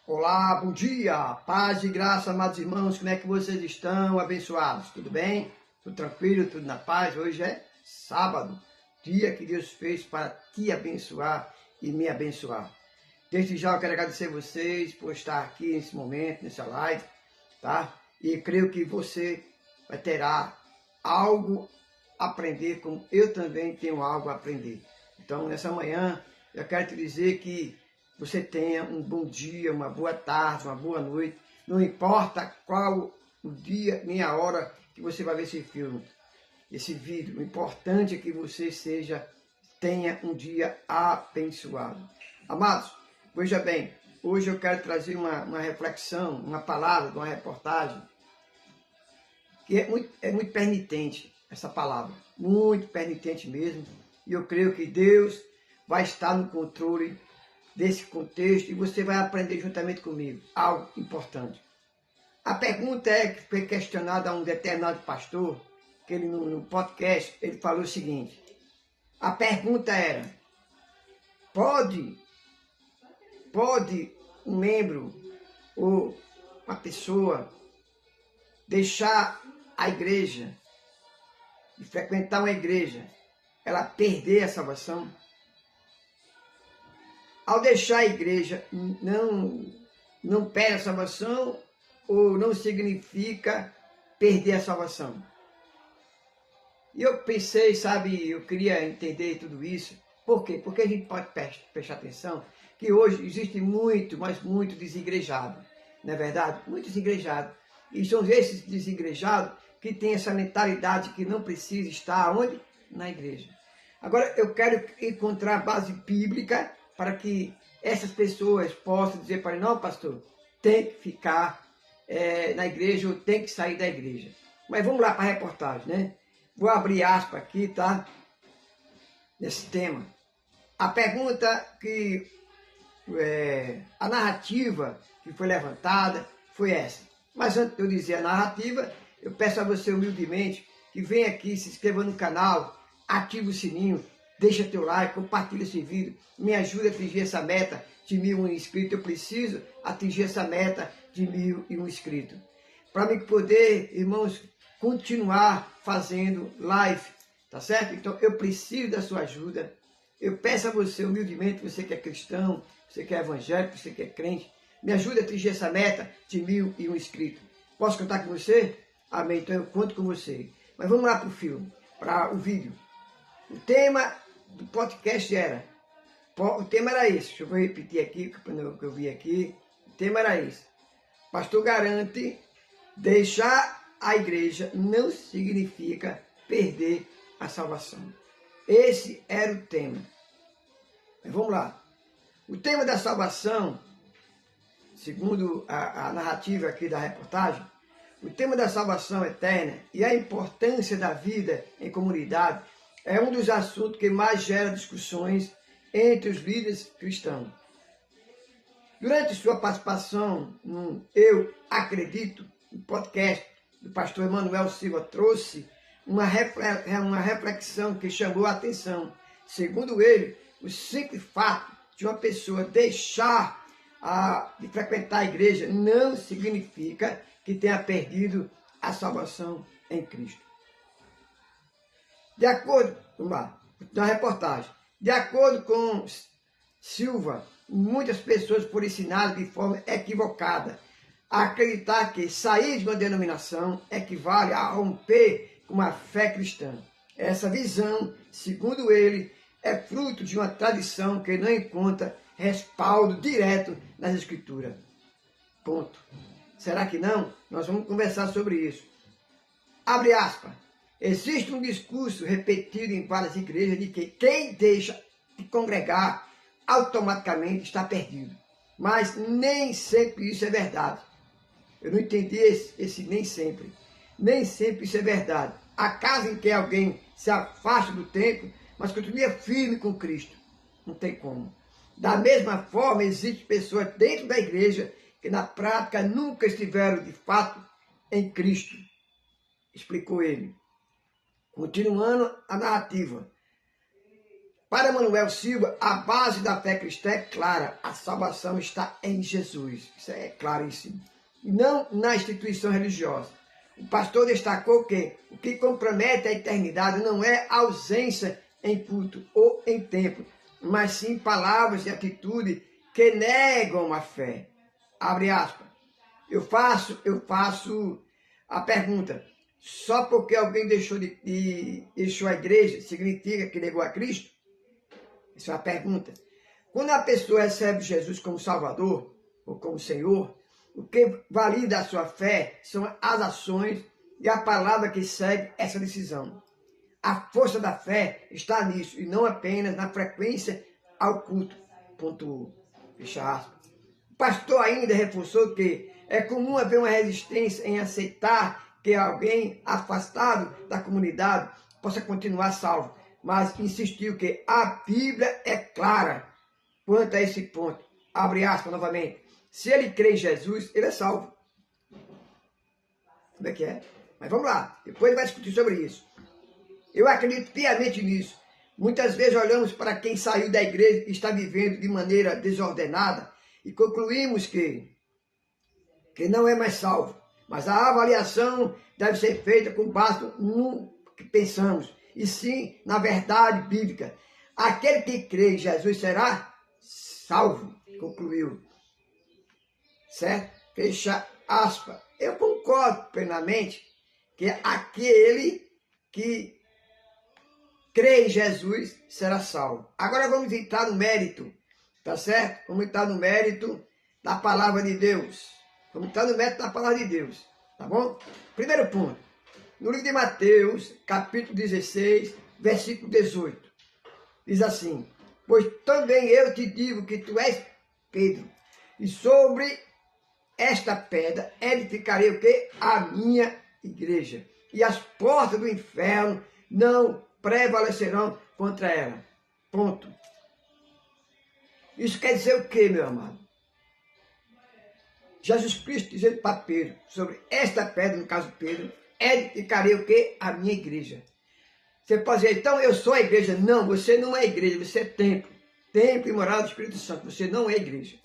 Olá, bom dia, paz e graça, amados irmãos, como é que vocês estão? Abençoados, tudo bem? Tudo tranquilo, tudo na paz? Hoje é sábado, dia que Deus fez para te abençoar e me abençoar. Desde já eu quero agradecer vocês por estar aqui nesse momento, nessa live, tá? E creio que você vai terá algo a aprender, como eu também tenho algo a aprender. Então, nessa manhã, eu quero te dizer que você tenha um bom dia, uma boa tarde, uma boa noite. Não importa qual o dia nem a hora que você vai ver esse filme, esse vídeo. O importante é que você tenha um dia abençoado. Amados, veja bem, hoje eu quero trazer uma reflexão, uma palavra, uma reportagem, que é muito permitente, essa palavra. Muito permitente mesmo. E eu creio que Deus vai estar no controle desse contexto e você vai aprender juntamente comigo algo importante. A pergunta que foi questionada a um determinado pastor, que ele no podcast, ele falou o seguinte: a pergunta era: pode um membro ou uma pessoa deixar a igreja e frequentar uma igreja, ela perder a salvação? Ao deixar a igreja, não perde a salvação ou não significa perder a salvação? E eu pensei, sabe, eu queria entender tudo isso. Por quê? Porque a gente pode prestar atenção que hoje existe muito, mas muito desigrejado. Não é verdade? Muito desigrejado. E são esses desigrejados que têm essa mentalidade que não precisa estar onde? Na igreja. Agora, eu quero encontrar base bíblica para que essas pessoas possam dizer para ele: não, pastor, tem que ficar na igreja ou tem que sair da igreja. Mas vamos lá para a reportagem, né? Vou abrir aspas aqui, tá? Nesse tema. A pergunta que, a narrativa que foi levantada foi essa. Mas antes de eu dizer a narrativa, eu peço a você humildemente que venha aqui, se inscreva no canal, ative o sininho, deixa teu like, compartilha esse vídeo, me ajuda a atingir essa meta de 1.001 inscritos. Eu preciso atingir essa meta de 1.001 inscritos. Para mim poder, irmãos, continuar fazendo live, tá certo? Então eu preciso da sua ajuda. Eu peço a você humildemente, você que é cristão, você que é evangélico, você que é crente, me ajuda a atingir essa meta de 1.001 inscritos. Posso contar com você? Amém, então eu conto com você. Mas vamos lá para o filme, para o vídeo. O tema do podcast era esse. Deixa eu repetir aqui, que eu vi aqui. O tema era esse. Pastor garante: deixar a igreja não significa perder a salvação. Esse era o tema. Mas vamos lá. O tema da salvação, segundo a narrativa aqui da reportagem, o tema da salvação eterna e a importância da vida em comunidade é um dos assuntos que mais gera discussões entre os líderes cristãos. Durante sua participação no Eu Acredito, no podcast do pastor Emanuel Silva, trouxe uma reflexão que chamou a atenção. Segundo ele, o simples fato de uma pessoa deixar de frequentar a igreja não significa que tenha perdido a salvação em Cristo. De acordo, vamos lá, na reportagem, de acordo com Silva, muitas pessoas foram ensinadas de forma equivocada a acreditar que sair de uma denominação equivale a romper com a fé cristã. Essa visão, segundo ele, é fruto de uma tradição que não encontra respaldo direto nas Escrituras. Ponto. Será que não? Nós vamos conversar sobre isso. Abre aspas. Existe um discurso repetido em várias igrejas de que quem deixa de congregar automaticamente está perdido. Mas nem sempre isso é verdade. Eu não entendi esse nem sempre. Nem sempre isso é verdade. Há casos em que alguém se afasta do templo, mas continua firme com Cristo. Não tem como. Da mesma forma, existem pessoas dentro da igreja que na prática nunca estiveram de fato em Cristo. Explicou ele. Continuando a narrativa. Para Manuel Silva, a base da fé cristã é clara. A salvação está em Jesus. Isso é claríssimo. Não na instituição religiosa. O pastor destacou que o que compromete a eternidade não é ausência em culto ou em templo, mas sim palavras e atitude que negam a fé. Abre aspas. Eu faço a pergunta. Só porque alguém deixou a igreja significa que negou a Cristo? Essa é uma pergunta. Quando a pessoa recebe Jesus como Salvador ou como Senhor, o que valida a sua fé são as ações e a palavra que segue essa decisão. A força da fé está nisso e não apenas na frequência ao culto. Ponto. Fecha aspas. O pastor ainda reforçou que é comum haver uma resistência em aceitar que alguém afastado da comunidade possa continuar salvo, mas insistiu que a Bíblia é clara quanto a esse ponto. Abre aspas novamente. Se ele crê em Jesus, ele é salvo. Como é que é? Mas vamos lá, depois ele vai discutir sobre isso. Eu acredito piamente nisso. Muitas vezes olhamos para quem saiu da igreja e está vivendo de maneira desordenada e concluímos que não é mais salvo. Mas a avaliação deve ser feita com base no que pensamos, e sim na verdade bíblica. Aquele que crê em Jesus será salvo, concluiu. Certo? Fecha aspas. Eu concordo plenamente que aquele que crê em Jesus será salvo. Agora vamos entrar no mérito, tá certo? Vamos entrar no mérito da palavra de Deus. Vamos entrar no mérito da palavra de Deus, tá bom? Primeiro ponto. No livro de Mateus, capítulo 16, versículo 18. Diz assim: pois também eu te digo que tu és Pedro, e sobre esta pedra edificarei o quê? A minha igreja. E as portas do inferno não prevalecerão contra ela. Ponto. Isso quer dizer o quê, meu amado? Jesus Cristo dizendo para Pedro, sobre esta pedra, no caso Pedro, edificarei o quê? A minha igreja. Você pode dizer, então eu sou a igreja. Não, você não é igreja, você é templo. Templo e moral do Espírito Santo, você não é igreja.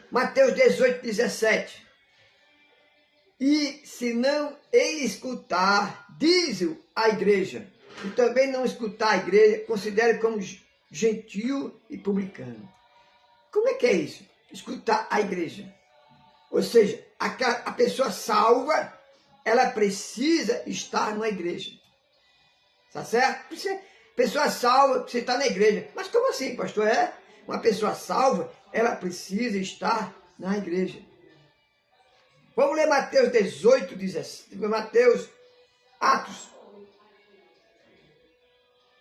Mateus 18, 17. E se não escutar, diz-o a igreja, e também não escutar a igreja, considere como gentio e publicano. Como é que é isso? Escutar a igreja. Ou seja, a pessoa salva, ela precisa estar numa igreja. Tá certo? Pessoa salva, você está na igreja. Mas como assim, pastor? Uma pessoa salva, ela precisa estar na igreja. Vamos ler Mateus 18, 17.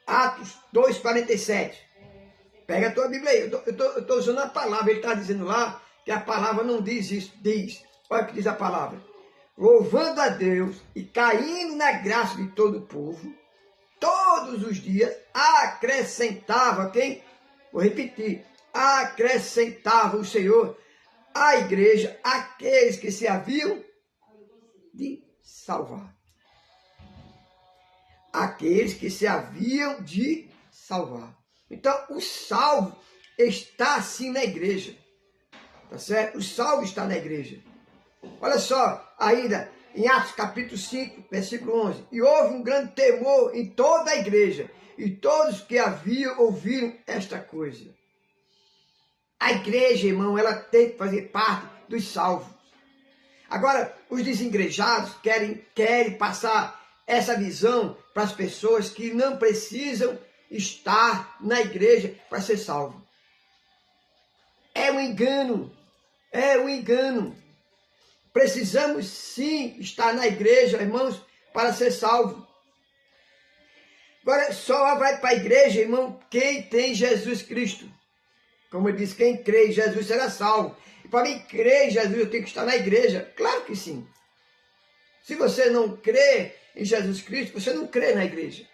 Atos 2, 47. Pega a tua Bíblia aí. Eu estou usando a palavra. Ele está dizendo lá que a palavra não diz isso. Diz. Olha o que diz a palavra. Louvando a Deus e caindo na graça de todo o povo, todos os dias acrescentava quem? Vou repetir. Acrescentava o Senhor à igreja aqueles que se haviam de salvar. Aqueles que se haviam de salvar. Então, o salvo está sim na igreja. Tá certo? O salvo está na igreja. Olha só, ainda em Atos capítulo 5, versículo 11. E houve um grande temor em toda a igreja, e todos que haviam ouviram esta coisa. A igreja, irmão, ela tem que fazer parte dos salvos. Agora, os desengrejados querem passar essa visão para as pessoas que não precisam estar na igreja para ser salvo. É um engano. É um engano. Precisamos sim estar na igreja, irmãos, para ser salvo. Agora, só vai para a igreja, irmão, quem tem Jesus Cristo. Como eu disse, quem crê em Jesus será salvo. E para mim crer em Jesus, eu tenho que estar na igreja. Claro que sim. Se você não crê em Jesus Cristo, você não crê na igreja.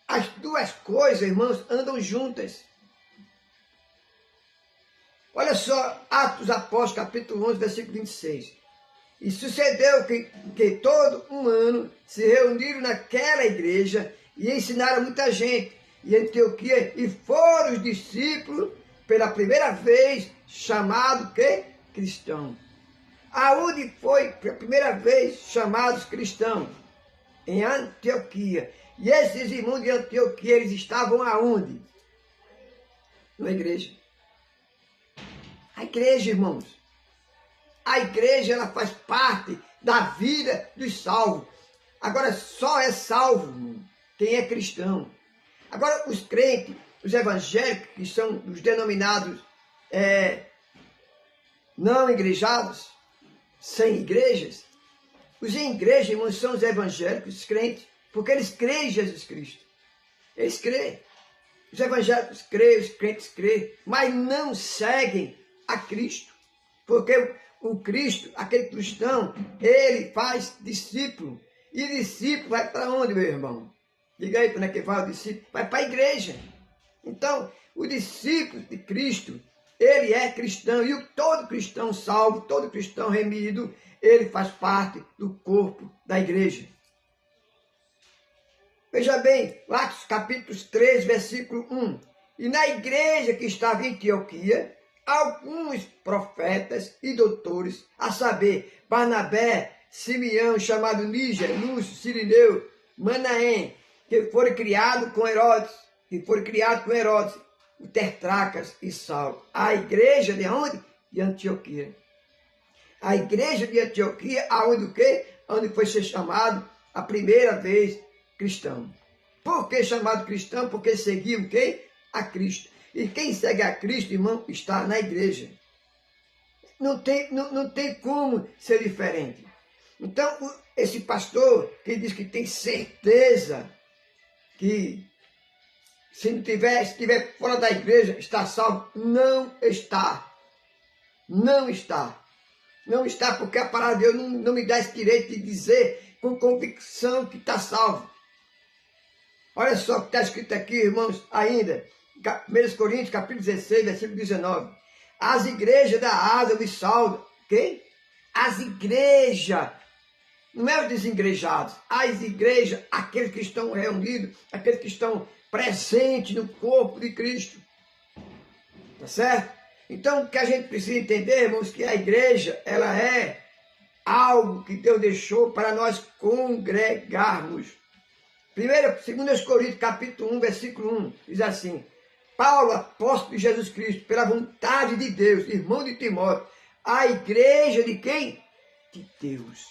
As duas coisas, irmãos, andam juntas. Olha só, Atos Apóstolos, capítulo 11, versículo 26. E sucedeu que todo um ano se reuniram naquela igreja e ensinaram muita gente em Antioquia, e foram os discípulos, pela primeira vez, chamados que? Cristãos. Aonde foi pela primeira vez chamados cristãos? Em Antioquia. E esses irmãos de Antioquia, eles estavam aonde? Na igreja. A igreja, irmãos. A igreja, ela faz parte da vida dos salvos. Agora, só é salvo, irmão, quem é cristão. Agora, os crentes, os evangélicos, que são os denominados não igrejados, sem igrejas, os em igreja, irmãos, são os evangélicos, os crentes, porque eles creem em Jesus Cristo. Eles creem. Os evangélicos creem, os crentes creem, mas não seguem a Cristo. Porque o Cristo, aquele cristão, ele faz discípulo. E discípulo vai para onde, meu irmão? Diga aí, para onde é que vai o discípulo? Vai para a igreja. Então, o discípulo de Cristo, ele é cristão. E todo cristão salvo, todo cristão remido, ele faz parte do corpo da igreja. Veja bem, Atos capítulo 3, versículo 1. E na igreja que estava em Antioquia, alguns profetas e doutores, a saber, Barnabé, Simeão, chamado Níger, Lúcio, Cirineu, Manaém, que foram criados com Herodes, o Tetracas e Saulo. A igreja de onde? De Antioquia. A igreja de Antioquia, aonde o quê? Onde foi ser chamado a primeira vez cristão. Por que chamado cristão? Porque seguiam quem? A Cristo. E quem segue a Cristo, irmão, está na igreja. Não tem como ser diferente. Então, esse pastor que diz que tem certeza que se estiver fora da igreja, está salvo, não está. Não está. Não está, porque a palavra de Deus não me dá esse direito de dizer com convicção que está salvo. Olha só o que está escrito aqui, irmãos, ainda. 1 Coríntios, capítulo 16, versículo 19. As igrejas da Ásia me saudam. Quem? As igrejas. Não é os desengrejados. As igrejas, aqueles que estão reunidos, aqueles que estão presentes no corpo de Cristo. Tá certo? Então, o que a gente precisa entender, irmãos, que a igreja, ela é algo que Deus deixou para nós congregarmos. 2 Coríntios, capítulo 1, versículo 1, diz assim: Paulo, apóstolo de Jesus Cristo, pela vontade de Deus, irmão de Timóteo, a igreja de quem? De Deus,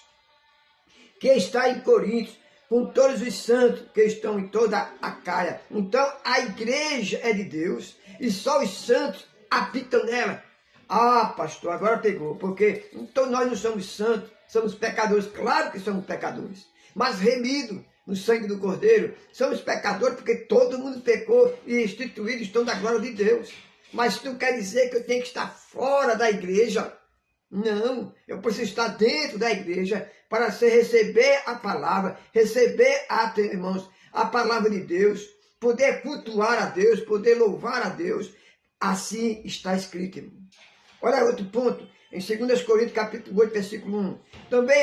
que está em Coríntios, com todos os santos que estão em toda a Caia. Então, a igreja é de Deus e só os santos habitam nela. Ah, pastor, agora pegou, porque então nós não somos santos, somos pecadores. Claro que somos pecadores, mas remidos no sangue do Cordeiro. Somos pecadores porque todo mundo pecou e instituídos estão da glória de Deus. Mas isso não quer dizer que eu tenho que estar fora da igreja. Não, eu preciso estar dentro da igreja para receber a palavra, irmãos, a palavra de Deus, poder cultuar a Deus, poder louvar a Deus. Assim está escrito, irmão. Olha outro ponto, em 2 Coríntios, capítulo 8, versículo 1. Também,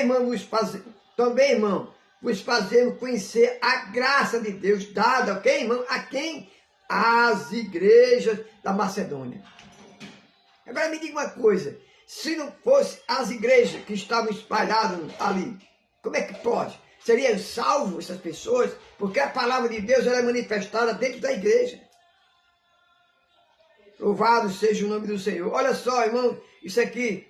irmão, vos fazemos conhecer a graça de Deus dada, ok, irmão? A quem? Às igrejas da Macedônia. Agora me diga uma coisa, se não fosse as igrejas que estavam espalhadas ali, como é que pode? Seriam salvos essas pessoas? Porque a palavra de Deus ela é manifestada dentro da igreja. Louvado seja o nome do Senhor. Olha só, irmão, isso aqui.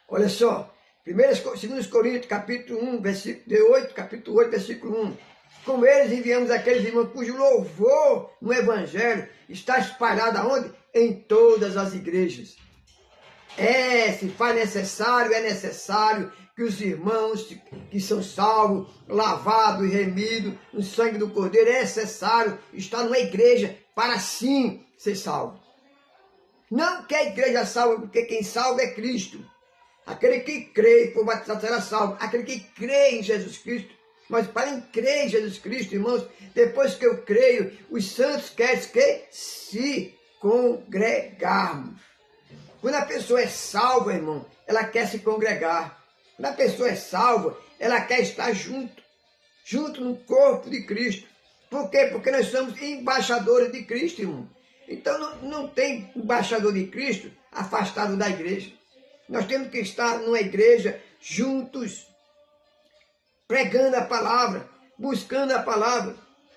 Olha só. 2 Coríntios, capítulo 1, versículo 8, capítulo 8, versículo 1. Com eles enviamos aqueles irmãos cujo louvor no Evangelho está espalhado aonde? Em todas as igrejas. Se faz necessário, é necessário que os irmãos que são salvos, lavados e remidos no sangue do Cordeiro, é necessário estar numa igreja para sim ser salvo. Não que a igreja salva, porque quem salva é Cristo. Aquele que crê e for batizado será salvo. Aquele que crê em Jesus Cristo. Mas para crer em Jesus Cristo, irmãos, depois que eu creio, os santos querem que se congregarmos. Quando a pessoa é salva, irmão, ela quer se congregar. Quando a pessoa é salva, ela quer estar junto. junto no corpo de Cristo. Por quê? Porque nós somos embaixadores de Cristo, irmão. Então não tem embaixador de Cristo afastado da igreja. Nós temos que estar numa igreja juntos, pregando a palavra, buscando a palavra.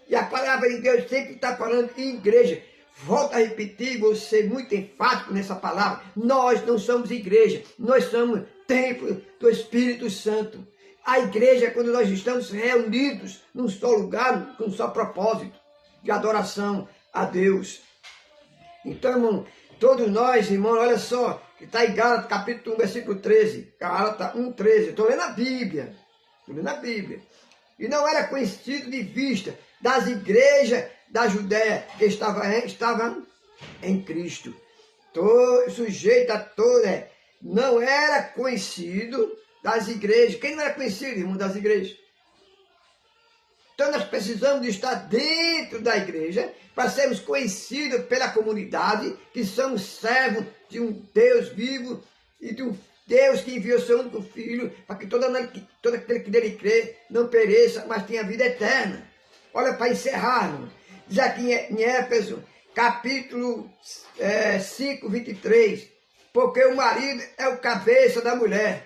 E a palavra de Deus sempre está falando em igreja. Volto a repetir, vou ser muito enfático nessa palavra. Nós não somos igreja, nós somos templo do Espírito Santo. A igreja é quando nós estamos reunidos num só lugar, com um só propósito de adoração a Deus. Então, irmão, todos nós, irmão, olha só, que está em Gálatas, capítulo 1, versículo 13. Gálatas 1, 13. Estou lendo a Bíblia. E não era conhecido de vista das igrejas da Judéia que estavam em Cristo. Sujeito a toda. Não era conhecido das igrejas. Quem não era conhecido, irmão, das igrejas? Então nós precisamos de estar dentro da igreja para sermos conhecidos pela comunidade que somos servos de um Deus vivo e de um Deus que enviou seu único Filho para que todo aquele que nele crê não pereça, mas tenha vida eterna. Olha, para encerrar, irmão, diz aqui em Éfeso, capítulo 5, 23, porque o marido é o cabeça da mulher,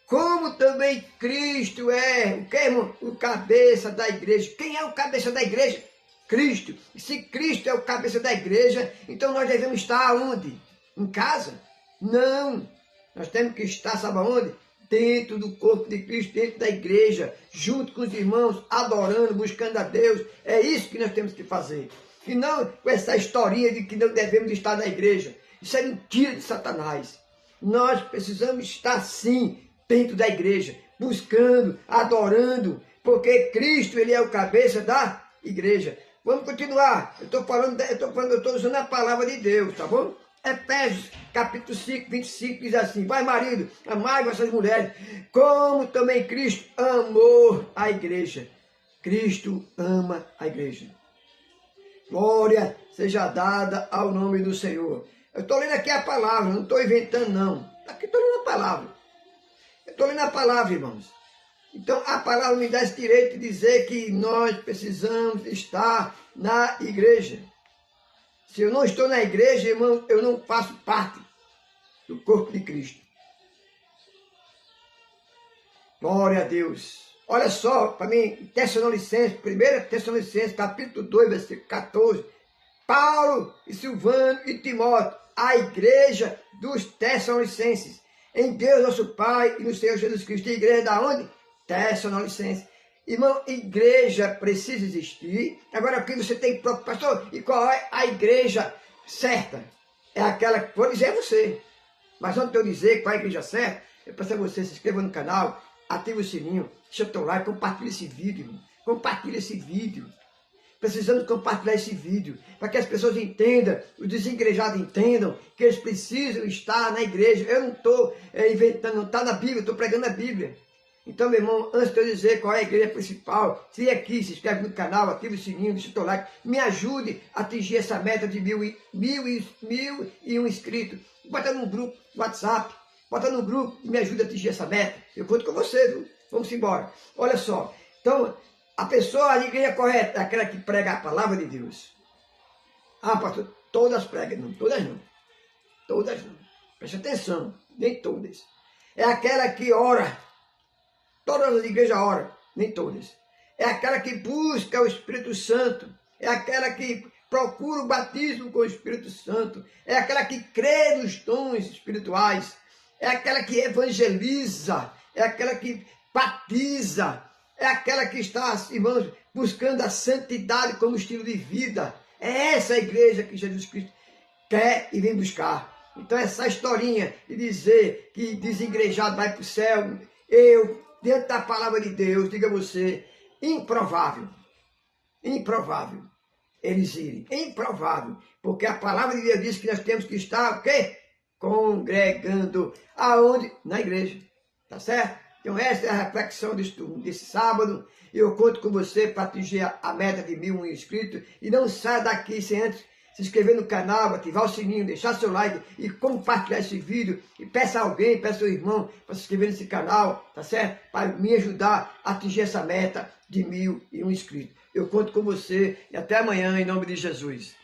como também Cristo é, o que, irmão? O cabeça da igreja. Quem é o cabeça da igreja? Cristo. E se Cristo é o cabeça da igreja, então nós devemos estar onde? Em casa? Não. Nós temos que estar, sabe aonde? Dentro do corpo de Cristo, dentro da igreja, junto com os irmãos, adorando, buscando a Deus. É isso que nós temos que fazer. E não com essa historinha de que não devemos estar na igreja. Isso é mentira de Satanás. Nós precisamos estar sim dentro da igreja, buscando, adorando, porque Cristo, ele é o cabeça da igreja. Vamos continuar. Eu estou usando a palavra de Deus, tá bom? Efésios, capítulo 5, 25, diz assim: vai, marido, amai vossas mulheres, como também Cristo amou a igreja. Cristo ama a igreja. Glória seja dada ao nome do Senhor. Eu estou lendo aqui a palavra, não estou inventando, não. Aqui estou lendo a palavra. Eu estou lendo a palavra, irmãos. Então, a palavra me dá esse direito de dizer que nós precisamos estar na igreja. Se eu não estou na igreja, irmão, eu não faço parte do corpo de Cristo. Glória a Deus. Olha só, para mim, Tessalonicenses, 1 Tessalonicenses, capítulo 2, versículo 14. Paulo e Silvano e Timóteo, a igreja dos Tessalonicenses, em Deus nosso Pai e no Senhor Jesus Cristo. A igreja da onde? Tessalonicenses. Irmão, igreja precisa existir. Agora aqui você tem que preocupar, pastor, e qual é a igreja certa? É aquela que vou dizer você. Mas antes de eu dizer qual é a igreja certa, eu peço a você se inscreva no canal, ative o sininho, deixa o teu like, compartilhe esse vídeo, irmão. Compartilhe esse vídeo. Precisamos compartilhar esse vídeo para que as pessoas entendam, os desigrejados entendam que eles precisam estar na igreja. Eu não estou inventando, não está na Bíblia, estou pregando a Bíblia. Então, meu irmão, antes de eu dizer qual é a igreja principal, se aqui, se inscreve no canal, ative o sininho, deixa o teu like, me ajude a atingir essa meta de mil e um inscritos. Bota no grupo WhatsApp, bota no grupo e me ajude a atingir essa meta. Eu conto com você, viu? Vamos embora. Olha só, então, a pessoa, a igreja correta é aquela que prega a palavra de Deus. Ah, pastor, todas pregam. Não, todas não. Todas não. Preste atenção, nem todas. É aquela que ora. Todas as igrejas oram, nem todas. É aquela que busca o Espírito Santo. É aquela que procura o batismo com o Espírito Santo. É aquela que crê nos dons espirituais. É aquela que evangeliza. É aquela que batiza. É aquela que está, irmãos, buscando a santidade como estilo de vida. É essa a igreja que Jesus Cristo quer e vem buscar. Então essa historinha de dizer que desigrejado vai para o céu, dentro da palavra de Deus, diga você, improvável. Improvável eles irem. Improvável. Porque a palavra de Deus diz que nós temos que estar, o quê? Congregando. Aonde? Na igreja. Tá certo? Então essa é a reflexão desse sábado. Eu conto com você para atingir a meta de 1.001 inscritos. E não saia daqui sem antes se inscrever no canal, ativar o sininho, deixar seu like e compartilhar esse vídeo. E peça a alguém, peça ao irmão para se inscrever nesse canal, tá certo? Para me ajudar a atingir essa meta de 1001 inscritos. Eu conto com você e até amanhã, em nome de Jesus.